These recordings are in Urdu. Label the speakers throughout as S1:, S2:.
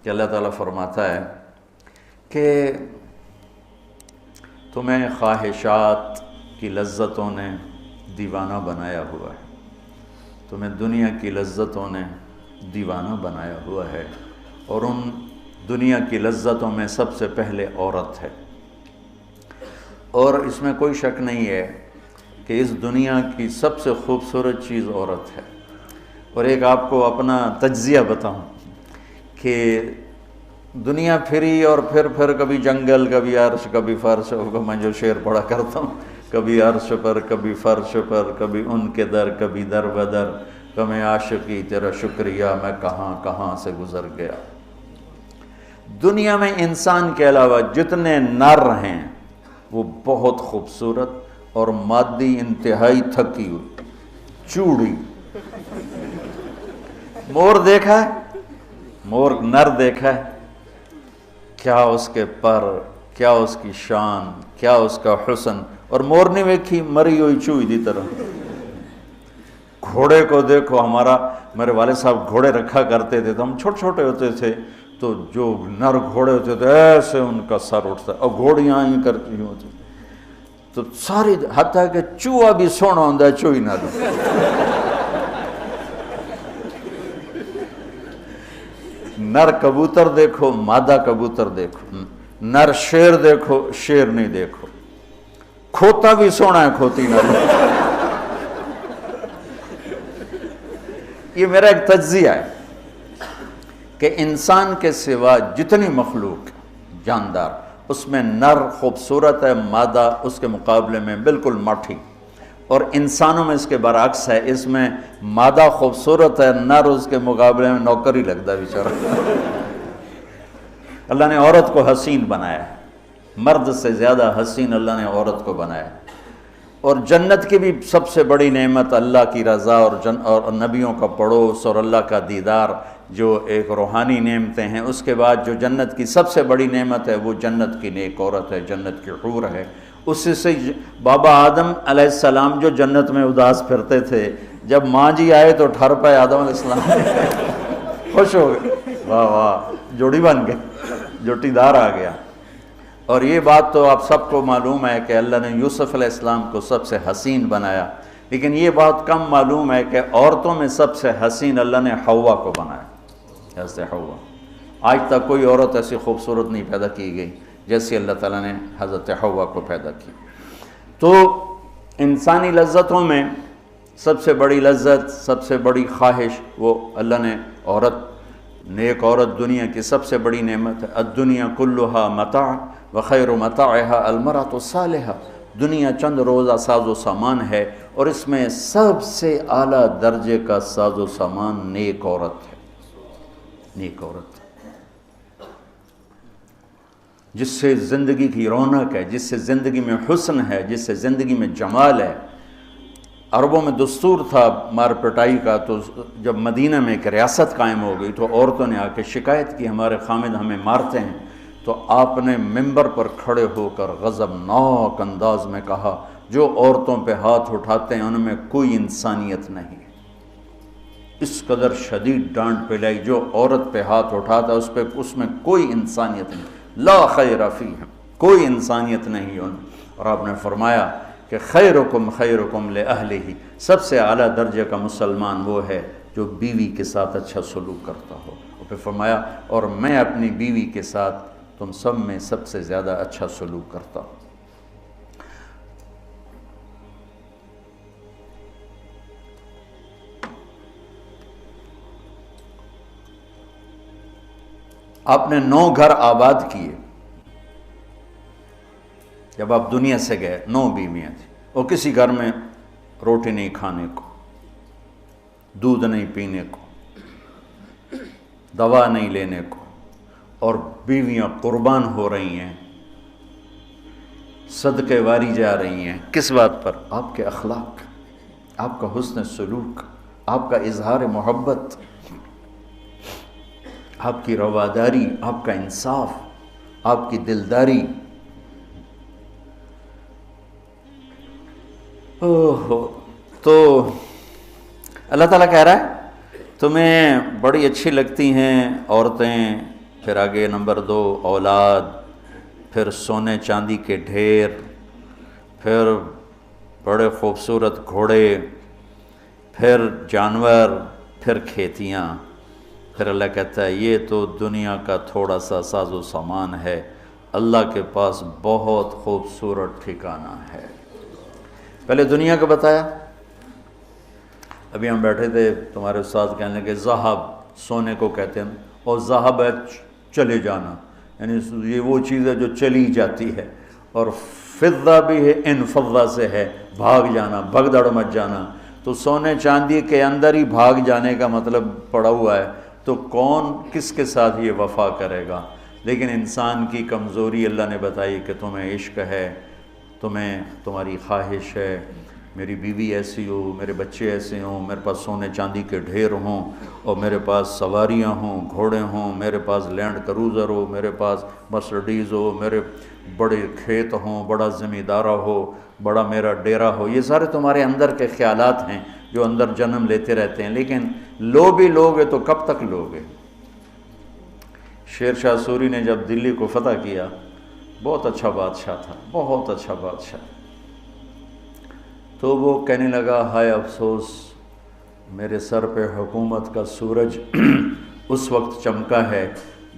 S1: کہ اللہ تعالیٰ فرماتا ہے کہ تمہیں خواہشات کی لذتوں نے دیوانہ بنایا ہوا ہے، تمہیں دنیا کی لذتوں نے دیوانہ بنایا ہوا ہے، اور ان دنیا کی لذتوں میں سب سے پہلے عورت ہے۔ اور اس میں کوئی شک نہیں ہے کہ اس دنیا کی سب سے خوبصورت چیز عورت ہے۔ اور ایک آپ کو اپنا تجزیہ بتاؤں کہ دنیا پھری اور پھر کبھی جنگل، کبھی عرش، کبھی فرش، میں جو شعر پڑھا کرتا ہوں، کبھی عرش پر، کبھی فرش پر، کبھی ان کے در، کبھی در بدر، کبھی عاشقی تیرا شکریہ میں کہاں کہاں سے گزر گیا۔ دنیا میں انسان کے علاوہ جتنے نر ہیں وہ بہت خوبصورت اور مادی انتہائی تھکی ہوئی، چوڑی۔ مور دیکھا ہے؟ مور نر دیکھا ہے؟ کیا اس کے پر، کیا اس کی شان، کیا اس کا حسن۔ اور مور نہیں ویکھی مری ہوئی چوئی دی طرح۔ گھوڑے کو دیکھو، میرے والد صاحب گھوڑے رکھا کرتے تھے، تو ہم چھوٹے چھوٹے ہوتے تھے تو جو نر گھوڑے ہوتے تھے ایسے ان کا سر اٹھتا، اور گھوڑیاں ہی کرتی ہوتی تو ساری، حتیٰ کہ چوہا بھی سونا ہوتا ہے چوئی نہ دو۔ نر کبوتر دیکھو، مادہ کبوتر دیکھو، نر شیر دیکھو، شیر نہیں دیکھو، کھوتا بھی سونا ہے کھوتی نہ دو۔ یہ میرا ایک تجزیہ ہے کہ انسان کے سوا جتنی مخلوق جاندار، اس میں نر خوبصورت ہے، مادہ اس کے مقابلے میں بالکل ماٹھی۔ اور انسانوں میں اس کے برعکس ہے، اس میں مادہ خوبصورت ہے، نر اس کے مقابلے میں نوکر ہی لگتا ہے بیچارہ۔ اللہ نے عورت کو حسین بنایا ہے، مرد سے زیادہ حسین اللہ نے عورت کو بنایا ہے۔ اور جنت کی بھی سب سے بڑی نعمت اللہ کی رضا اور نبیوں کا پڑوس اور اللہ کا دیدار، جو ایک روحانی نعمتیں ہیں۔ اس کے بعد جو جنت کی سب سے بڑی نعمت ہے وہ جنت کی نیک عورت ہے، جنت کی حور ہے۔ اس سے بابا آدم علیہ السلام جو جنت میں اداس پھرتے تھے، جب ماں جی آئے تو ٹھر پائے آدم علیہ السلام، خوش ہو گئے، واہ واہ جوڑی بن گئے، جوٹی دار آ گیا۔ اور یہ بات تو آپ سب کو معلوم ہے کہ اللہ نے یوسف علیہ السلام کو سب سے حسین بنایا، لیکن یہ بات کم معلوم ہے کہ عورتوں میں سب سے حسین اللہ نے حوا کو بنایا، جیسے حوا۔ آج تک کوئی عورت ایسی خوبصورت نہیں پیدا کی گئی جیسے اللہ تعالیٰ نے حضرت حوا کو پیدا کی۔ تو انسانی لذتوں میں سب سے بڑی لذت، سب سے بڑی خواہش وہ اللہ نے عورت، نیک عورت دنیا کی سب سے بڑی نعمت ہے۔ الدنیا کلھا متاع وخیر متاعها المرأة الصالحہ، دنیا چند روزہ ساز و سامان ہے، اور اس میں سب سے اعلیٰ درجے کا ساز و سامان نیک عورت ہے، نیک عورت جس سے زندگی کی رونق ہے، جس سے زندگی میں حسن ہے، جس سے زندگی میں جمال ہے۔ عربوں میں دستور تھا مار پٹائی کا، تو جب مدینہ میں ایک ریاست قائم ہو گئی تو عورتوں نے آ کے شکایت کی ہمارے خامد ہمیں مارتے ہیں، تو آپ نے منبر پر کھڑے ہو کر غضبناک انداز میں کہا، جو عورتوں پہ ہاتھ اٹھاتے ہیں ان میں کوئی انسانیت نہیں۔ اس قدر شدید ڈانٹ پلائی، جو عورت پہ ہاتھ اٹھاتا ہے اس میں کوئی انسانیت نہیں، لا خیر فیہم، کوئی انسانیت نہیں ان۔ اور آپ نے فرمایا کہ خیرکم خیرکم لأہلہ، سب سے اعلیٰ درجے کا مسلمان وہ ہے جو بیوی کے ساتھ اچھا سلوک کرتا ہو۔ اور پھر فرمایا، اور میں اپنی بیوی کے ساتھ تم سب میں سب سے زیادہ اچھا سلوک کرتا ہوں۔ آپ نے 9 گھر آباد کیے جب آپ دنیا سے گئے، 9 بیویاں تھیں، اور کسی گھر میں روٹی نہیں کھانے کو، دودھ نہیں پینے کو، دوا نہیں لینے کو، اور بیویاں قربان ہو رہی ہیں، صدقے واری جا رہی ہیں۔ کس بات پر؟ آپ کے اخلاق، آپ کا حسن سلوک، آپ کا اظہار محبت، آپ کی رواداری، آپ کا انصاف، آپ کی دلداری۔ تو اللہ تعالیٰ کہہ رہا ہے تمہیں بڑی اچھی لگتی ہیں عورتیں پھر آگے نمبر 2 اولاد، پھر سونے چاندی کے ڈھیر، پھر بڑے خوبصورت گھوڑے، پھر جانور، پھر کھیتیاں۔ پھر اللہ کہتا ہے یہ تو دنیا کا تھوڑا سا ساز و سامان ہے، اللہ کے پاس بہت خوبصورت ٹھکانہ ہے۔ پہلے دنیا کا بتایا، ابھی ہم بیٹھے تھے، تمہارے استاد کہنے لگے ذہب سونے کو کہتے ہیں، اور ذہب ہے چلے جانا، یعنی یہ وہ چیز ہے جو چلی جاتی ہے، اور فضہ بھی ہے، ان فضہ سے ہے بھاگ جانا، بھگدڑ مچ جانا۔ تو سونے چاندی کے اندر ہی بھاگ جانے کا مطلب پڑا ہوا ہے، تو کون کس کے ساتھ یہ وفا کرے گا؟ لیکن انسان کی کمزوری اللہ نے بتائی کہ تمہیں عشق ہے، تمہیں تمہاری خواہش ہے میری بیوی ایسی ہو، میرے بچے ایسے ہوں، میرے پاس سونے چاندی کے ڈھیر ہوں، اور میرے پاس سواریاں ہوں، گھوڑے ہوں، میرے پاس لینڈ کروزر ہو، میرے پاس مرسڈیز ہو، میرے بڑے کھیت ہوں، بڑا زمیندارہ ہو، بڑا میرا ڈیرا ہو۔ یہ سارے تمہارے اندر کے خیالات ہیں جو اندر جنم لیتے رہتے ہیں، لیکن لو بھی لوگے تو کب تک لوگے؟ شیر شاہ سوری نے جب دلی کو فتح کیا، بہت اچھا بادشاہ تھا، بہت اچھا بادشاہ، تو وہ کہنے لگا ہائے افسوس، میرے سر پہ حکومت کا سورج اس وقت چمکا ہے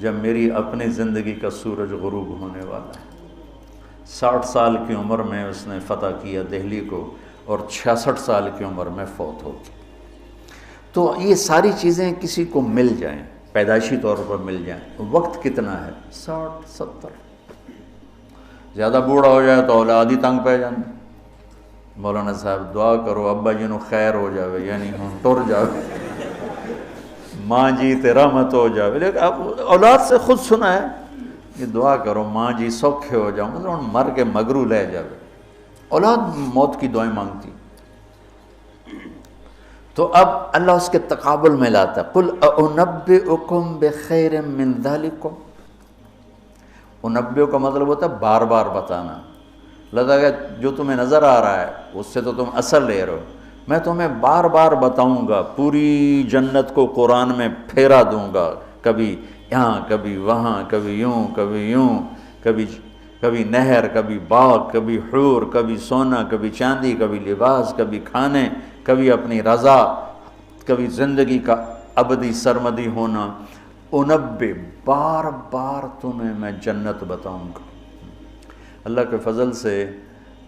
S1: جب میری اپنی زندگی کا سورج غروب ہونے والا ہے۔ 60 سال کی عمر میں اس نے فتح کیا دہلی کو، اور 66 سال کی عمر میں فوت ہو گیا۔ تو یہ ساری چیزیں کسی کو مل جائیں، پیدائشی طور پر مل جائیں، وقت کتنا ہے؟ 60 70۔ زیادہ بوڑھا ہو جائے تو اولاد ہی تنگ پہ جانے۔ مولانا صاحب دعا کرو ابا جی نو خیر ہو جاوے، یعنی ہوں ٹر جاوے، ماں جی تے رحمت ہو جاوے۔ لیکن اب اولاد سے خود سنا ہے کہ دعا کرو ماں جی سوکھے ہو جاؤ، مطلب مر کے مگرو لے جاوے۔ اولاد موت کی دعائیں مانگتی۔ تو اب اللہ اس کے تقابل میں لاتا ہے، قُلْ أَؤُنَبِّئُكُمْ بِخَيْرٍ مِّن ذَلِكُمْ۔ انبئ کا مطلب ہوتا ہے بار بار بتانا۔ لگتا ہے جو تمہیں نظر آ رہا ہے اس سے تو تم اثر لے رہے ہو، میں تمہیں بار بار بتاؤں گا، پوری جنت کو قرآن میں پھیرا دوں گا، کبھی یہاں کبھی وہاں، کبھی یوں کبھی یوں، کبھی نہر، کبھی باغ، کبھی حور، کبھی سونا، کبھی چاندی، کبھی لباس، کبھی کھانے، کبھی اپنی رضا، کبھی زندگی کا ابدی سرمدی ہونا۔ انبئ، بار بار تمہیں میں جنت بتاؤں گا۔ اللہ کے فضل سے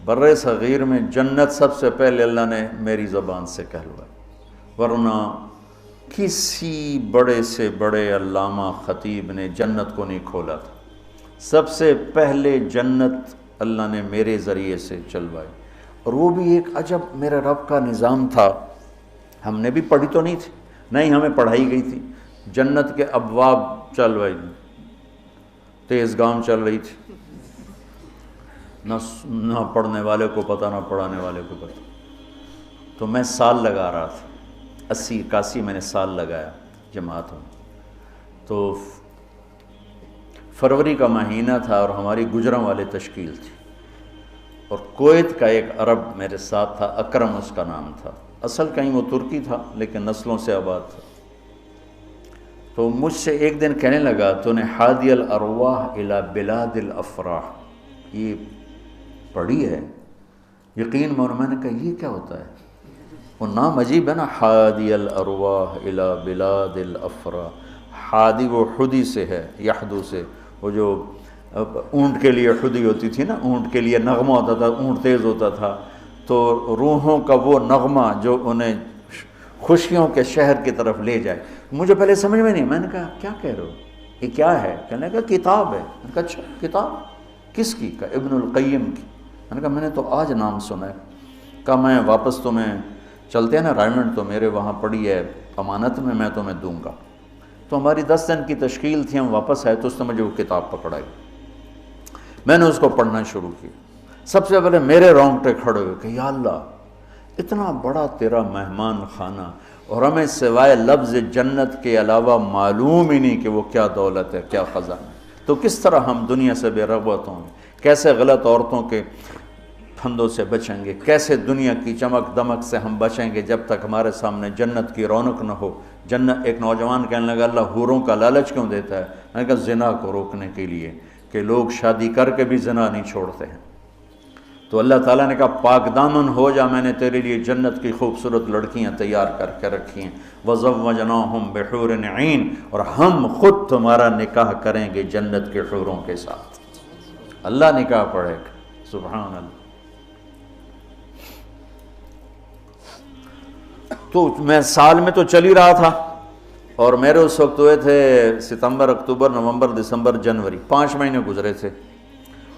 S1: بر صغیر میں جنت سب سے پہلے اللہ نے میری زبان سے کہلوائی، ورنہ کسی بڑے سے بڑے علامہ خطیب نے جنت کو نہیں کھولا تھا۔ سب سے پہلے جنت اللہ نے میرے ذریعے سے چلوائی، اور وہ بھی ایک عجب میرے رب کا نظام تھا۔ ہم نے بھی پڑھی تو نہیں تھی، نہیں ہمیں پڑھائی گئی تھی۔ جنت کے ابواب چلوائی، تیز گام چل رہی تھی، نہ پڑھنے والے کو پتہ نہ پڑھانے والے کو پتہ۔ تو میں سال لگا رہا تھا، 80 81 میں نے سال لگایا جماعت میں۔ تو فروری کا مہینہ تھا اور ہماری گجراں والے تشکیل تھی، اور کویت کا ایک عرب میرے ساتھ تھا، اکرم اس کا نام تھا، اصل کہیں وہ ترکی تھا لیکن نسلوں سے آباد تھا۔ تو مجھ سے ایک دن کہنے لگا تو نے حادی الارواح الی بلاد الافراح یہ پڑھی ہے؟ یقین میں نے کہا یہ کیا ہوتا ہے؟ وہ نام عجیب ہے نا، حادی الارواح الی بلاد الافراح۔ حادی وہ حدی سے ہے، یحدو سے، وہ جو اونٹ کے لیے حدی ہوتی تھی نا، اونٹ کے لیے نغمہ ہوتا تھا، اونٹ تیز ہوتا تھا، تو روحوں کا وہ نغمہ جو انہیں خوشیوں کے شہر کی طرف لے جائے۔ مجھے پہلے سمجھ میں نہیں، میں نے کہا کیا کہہ رہے ہو، یہ کیا ہے؟ کہنے لگا کتاب ہے۔ میں نے کہا اچھا کتاب کس کی؟ کہا ابن القیم کی۔ میں نے کہا میں نے تو آج نام سنا ہے۔ کہا میں واپس تمہیں چلتے ہیں نا رائمنڈ، تو میرے وہاں پڑی ہے امانت میں تمہیں دوں گا۔ تو ہماری 10 دن کی تشکیل تھی، ہم واپس آئے تو اس نے مجھے وہ کتاب پکڑائی، میں نے اس کو پڑھنا شروع کی۔ سب سے پہلے میرے رونگٹے کھڑے ہوئے کہ یا اللہ، اتنا بڑا تیرا مہمان خانہ، اور ہمیں سوائے لفظ جنت کے علاوہ معلوم ہی نہیں کہ وہ کیا دولت ہے، کیا خزانہ ہے۔ تو کس طرح ہم دنیا سے بے رغبت ہوں گے، کیسے غلط عورتوں کے پھندوں سے بچیں گے، کیسے دنیا کی چمک دمک سے ہم بچیں گے جب تک ہمارے سامنے جنت کی رونق نہ ہو، جنت ایک نوجوان کہنے لگا اللہ حوروں کا لالچ کیوں دیتا ہے؟ میں نے کہا زنا کو روکنے کے لیے کہ لوگ شادی کر کے بھی زنا نہیں چھوڑتے ہیں۔ تو اللہ تعالیٰ نے کہا پاک دامن ہو جا، میں نے تیرے لیے جنت کی خوبصورت لڑکیاں تیار کر کے رکھی ہیں، وَزَوَّجْنَاهُمْ بِحُورٍ عِينٍ، اور ہم خود تمہارا نکاح کریں گے جنت کے حوروں کے ساتھ۔ اللہ نکاح پڑھے گا، سبحان اللہ۔ تو میں سال میں تو چل ہی رہا تھا، اور میرے اس وقت ہوئے تھے ستمبر، اکتوبر، نومبر، دسمبر، جنوری، 5 مہینے گزرے تھے،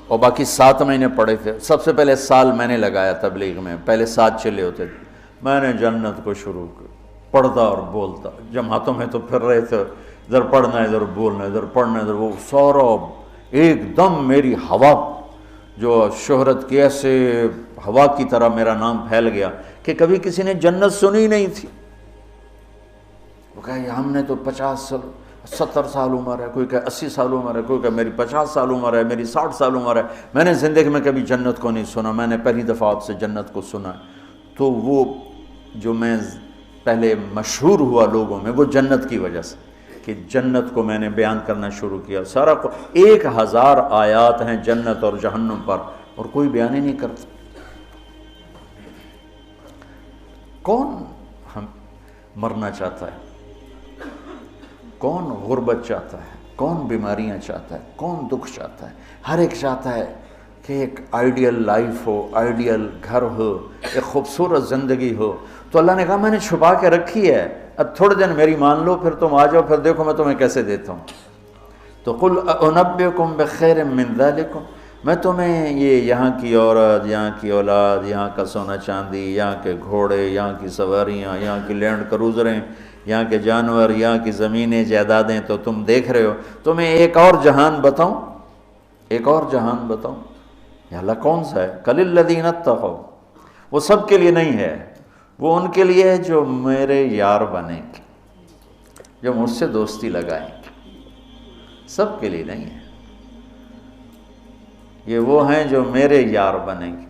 S1: اور باقی 7 مہینے پڑے تھے۔ سب سے پہلے سال میں نے لگایا تبلیغ میں، پہلے 7 چلے ہوتے تھے۔ میں نے جنت کو شروع کیا، پڑھتا اور بولتا، جماعتوں میں تو پھر رہے تھے، ادھر پڑھنا ادھر بولنا، ادھر پڑھنا ادھر، وہ سارا ایک دم میری ہوا جو شہرت کی ایسے ہوا کی طرح میرا نام پھیل گیا کہ کبھی کسی نے جنت سنی نہیں تھی۔ وہ کہا ہم نے تو 70 سال عمر ہے، کوئی کہ 80 سال عمر ہے، کوئی کہ میری 50 سال عمر ہے، میری 60 سال عمر ہے، میں نے زندگی میں کبھی جنت کو نہیں سنا، میں نے پہلی دفعہ آپ سے جنت کو سنا۔ تو وہ جو میں پہلے مشہور ہوا لوگوں میں، وہ جنت کی وجہ سے کہ جنت کو میں نے بیان کرنا شروع کیا۔ سارا 1000 آیات ہیں جنت اور جہنم پر، اور کوئی بیان ہی نہیں کرتا۔ کون ہم مرنا چاہتا ہے؟ کون غربت چاہتا ہے؟ کون بیماریاں چاہتا ہے؟ کون دکھ چاہتا ہے؟ ہر ایک چاہتا ہے کہ ایک آئیڈیل لائف ہو، آئیڈیل گھر ہو، ایک خوبصورت زندگی ہو۔ تو اللہ نے کہا میں نے چھپا کے رکھی ہے، اب تھوڑے دن میری مان لو، پھر تم آ جاؤ، پھر دیکھو میں تمہیں کیسے دیتا ہوں۔ تو قل انبئکم بخیر من ذالکم، میں تمہیں یہ یہاں کی عورت، یہاں کی اولاد، یہاں کا سونا چاندی، یہاں کے گھوڑے، یہاں کی سواریاں، یہاں کی لینڈ کروزریں، یہاں کے جانور، یہاں کی زمینیں جائیدادیں تو تم دیکھ رہے ہو، تمہیں ایک اور جہان بتاؤں؟ ایک اور جہان بتاؤں؟ یا اللہ کون سا ہے؟ قل الذین اتقوا، وہ سب کے لیے نہیں ہے، وہ ان کے لیے ہے جو میرے یار بنیں گے، جو مجھ سے دوستی لگائیں گے، سب کے لیے نہیں ہے، یہ وہ ہیں جو میرے یار بنیں گے۔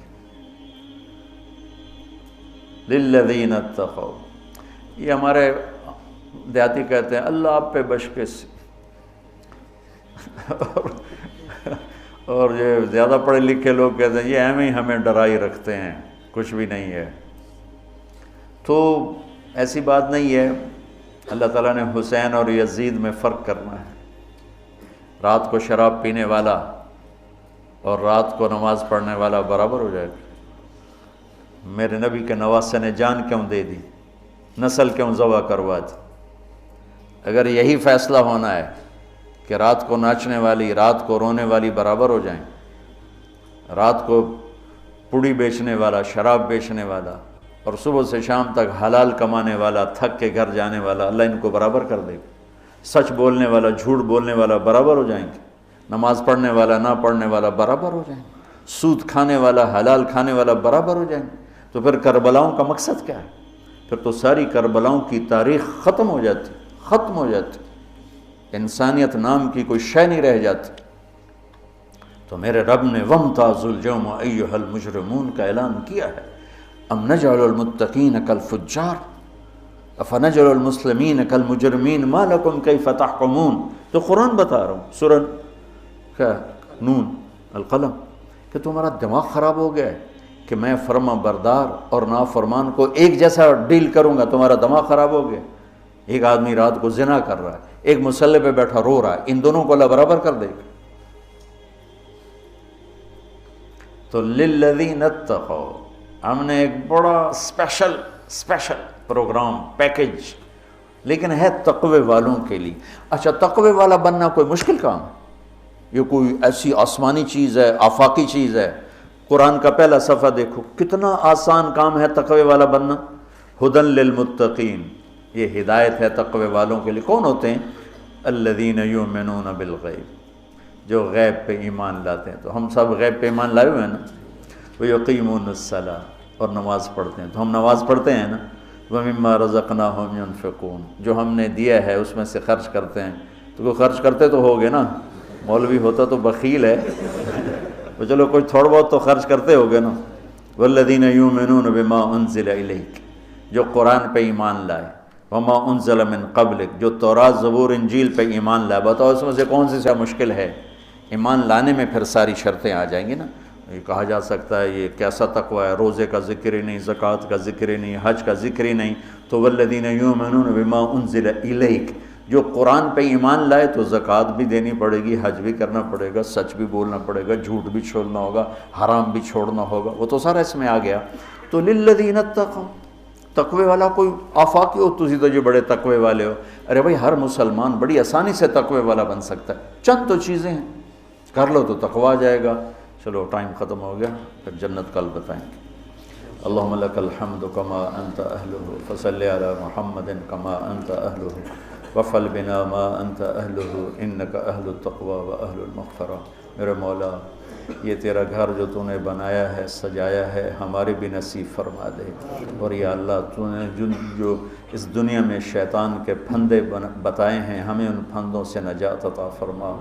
S1: للذین اتقوا، یہ ہمارے دیہاتی کہتے ہیں اللہ آپ پہ بشکش، اور یہ زیادہ پڑھے لکھے لوگ کہتے ہیں یہ ایم ہی ہمیں ڈرائی رکھتے ہیں، کچھ بھی نہیں ہے۔ تو ایسی بات نہیں ہے۔ اللہ تعالیٰ نے حسین اور یزید میں فرق کرنا ہے۔ رات کو شراب پینے والا اور رات کو نماز پڑھنے والا برابر ہو جائے گا۔ میرے نبی کے نواسے نے جان کیوں دے دی، نسل کیوں ذبح کروا دی؟ اگر یہی فیصلہ ہونا ہے کہ رات کو ناچنے والی، رات کو رونے والی برابر ہو جائیں، رات کو پوڑی بیچنے والا، شراب بیچنے والا، اور صبح سے شام تک حلال کمانے والا، تھک کے گھر جانے والا، اللہ ان کو برابر کر دے گا۔ سچ بولنے والا، جھوٹ بولنے والا برابر ہو جائیں گے، نماز پڑھنے والا، نہ پڑھنے والا برابر ہو جائیں گے، سود کھانے والا، حلال کھانے والا برابر ہو جائیں گے۔ تو پھر کربلاؤں کا مقصد کیا ہے؟ پھر تو ساری کربلاؤں کی تاریخ ختم ہو جاتی، ختم ہو جاتی، انسانیت نام کی کوئی شے نہیں رہ جاتی۔ تو میرے رب نے وَامْتَازُوا الْيَوْمَ أَيُّهَا الْمُجْرِمُونَ کا اعلان کیا ہے۔ ام نجعل الْمُتَّقِينَ كَالْفُجَّارِ أَفَنَجْعَلُ الْمُسْلِمِينَ كَالْمُجْرِمِينَ مَا لَكُمْ كَيْفَ تَحْكُمُونَ۔ تو قرآن بتا رہا ہوں، سورہ کیا نون القلم، کہ تمہارا دماغ خراب ہو گیا ہے کہ میں فرما بردار اور نافرمان کو ایک جیسا ڈیل کروں گا؟ تمہارا دماغ خراب ہو گیا۔ ایک آدمی رات کو زنا کر رہا ہے، ایک مصلی پہ بیٹھا رو رہا ہے، ان دونوں کو اللہ برابر کر دے گا؟ تو للذین اتقوا، ہم نے ایک بڑا اسپیشل پروگرام، پیکج، لیکن ہے تقوی والوں کے لیے۔ اچھا، تقوی والا بننا کوئی مشکل کام ہے؟ یہ کوئی ایسی آسمانی چیز ہے، آفاقی چیز ہے؟ قرآن کا پہلا صفحہ دیکھو، کتنا آسان کام ہے تقوی والا بننا۔ ہدی للمتقین، یہ ہدایت ہے تقوی والوں کے لیے۔ کون ہوتے ہیں؟ الذین یؤمنون بالغیب، جو غیب پہ ایمان لاتے ہیں۔ تو ہم سب غیب پہ ایمان لائے ہوئے ہیں نا۔ وَيُقِيمُونَ الصَّلَاةَ، اور نماز پڑھتے ہیں۔ تو ہم نماز پڑھتے ہیں نا۔ وَمِمَّا رَزَقْنَاهُمْ يُنْفِقُونَ، جو ہم نے دیا ہے اس میں سے خرچ کرتے ہیں۔ تو کوئی خرچ کرتے تو ہوگے نا، مولوی ہوتا تو بخیل ہے، تو چلو کچھ تھوڑا بہت تو خرچ کرتے ہوگے نا۔ وَالَّذِينَ يُؤْمِنُونَ بِمَا أُنزِلَ إِلَيْكَ، جو قرآن پہ ایمان لائے، وما انزل من قبلک، جو تورات زبور انجیل پہ ایمان لا، بتاؤ اس میں سے کون سی مشکل ہے؟ ایمان لانے میں پھر ساری شرطیں آ جائیں گی نا۔ یہ کہا جا سکتا ہے یہ کیسا تقوی ہے، روزے کا ذکر ہی نہیں، زکوٰۃ کا ذکر ہی نہیں، حج کا ذکر ہی نہیں، تو والذین یؤمنون بما انزل الیک، جو قرآن پہ ایمان لائے تو زکوٰۃ بھی دینی پڑے گی، حج بھی کرنا پڑے گا، سچ بھی بولنا پڑے گا، جھوٹ بھی چھوڑنا ہوگا، حرام بھی چھوڑنا ہوگا، وہ تو سارا اس میں آ گیا۔ تو للذین اتقوا، تقوی والا کوئی آفاقی ہو تسی تو جو بڑے تقوی والے ہو، ارے بھائی ہر مسلمان بڑی آسانی سے تقوی والا بن سکتا ہے، چند تو چیزیں ہیں، کر لو تو تقوی آ جائے گا۔ چلو ٹائم ختم ہو گیا، پھر جنت کل بتائیں گے۔ اللہم لک الحمد کما انت اہلہ، فصلی علی محمد کما انت اہلہ، وفعل بنا ما انت اہلہ، انک اہل التقوی و اہل المغفرہ۔ میرے مولا یہ تیرا گھر جو تو نے بنایا ہے، سجایا ہے، ہمارے بھی نصیب فرما دے، اور یا اللہ تو نے جو اس دنیا میں شیطان کے پھندے بتائے ہیں، ہمیں ان پھندوں سے نجات عطا فرما۔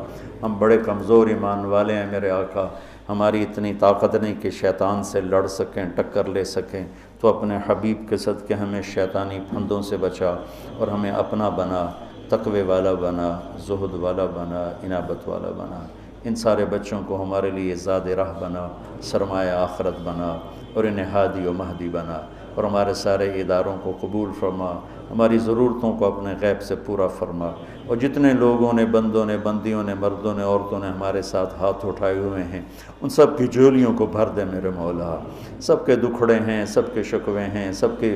S1: ہم بڑے کمزور ایمان والے ہیں میرے آقا، ہماری اتنی طاقت نہیں کہ شیطان سے لڑ سکیں، ٹکر لے سکیں، تو اپنے حبیب کے صدقے ہمیں شیطانی پھندوں سے بچا، اور ہمیں اپنا بنا، تقوی والا بنا، زہد والا بنا، انابت والا بنا۔ ان سارے بچوں کو ہمارے لیے زاد راہ بنا، سرمایہ آخرت بنا، اور انہیں ہادی و مہدی بنا، اور ہمارے سارے اداروں کو قبول فرما، ہماری ضرورتوں کو اپنے غیب سے پورا فرما، اور جتنے لوگوں نے، بندوں نے، بندیوں نے، مردوں نے، عورتوں نے ہمارے ساتھ ہاتھ اٹھائے ہوئے ہیں، ان سب کی جھولیوں کو بھر دے میرے مولا۔ سب کے دکھڑے ہیں، سب کے شکوے ہیں، سب کے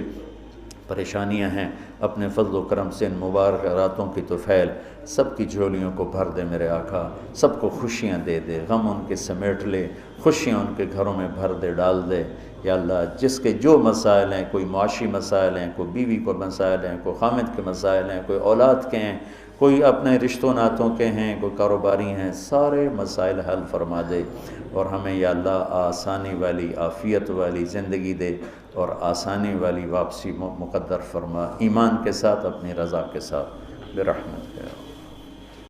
S1: پریشانیاں ہیں، اپنے فضل و کرم سے ان مبارک راتوں کی طفیل سب کی جھولیوں کو بھر دے میرے آقا، سب کو خوشیاں دے دے، غم ان کے سمیٹ لے، خوشیاں ان کے گھروں میں بھر دے، ڈال دے۔ یا اللہ جس کے جو مسائل ہیں، کوئی معاشی مسائل ہیں، کوئی بیوی کو مسائل ہیں، کوئی خامد کے مسائل ہیں، کوئی اولاد کے ہیں، کوئی اپنے رشتوں ناتوں کے ہیں، کوئی کاروباری ہیں، سارے مسائل حل فرما دے، اور ہمیں یا اللہ آسانی والی، عافیت والی زندگی دے، اور آسانی والی واپسی مقدر فرما، ایمان کے ساتھ، اپنی رضا کے ساتھ، برحمتک۔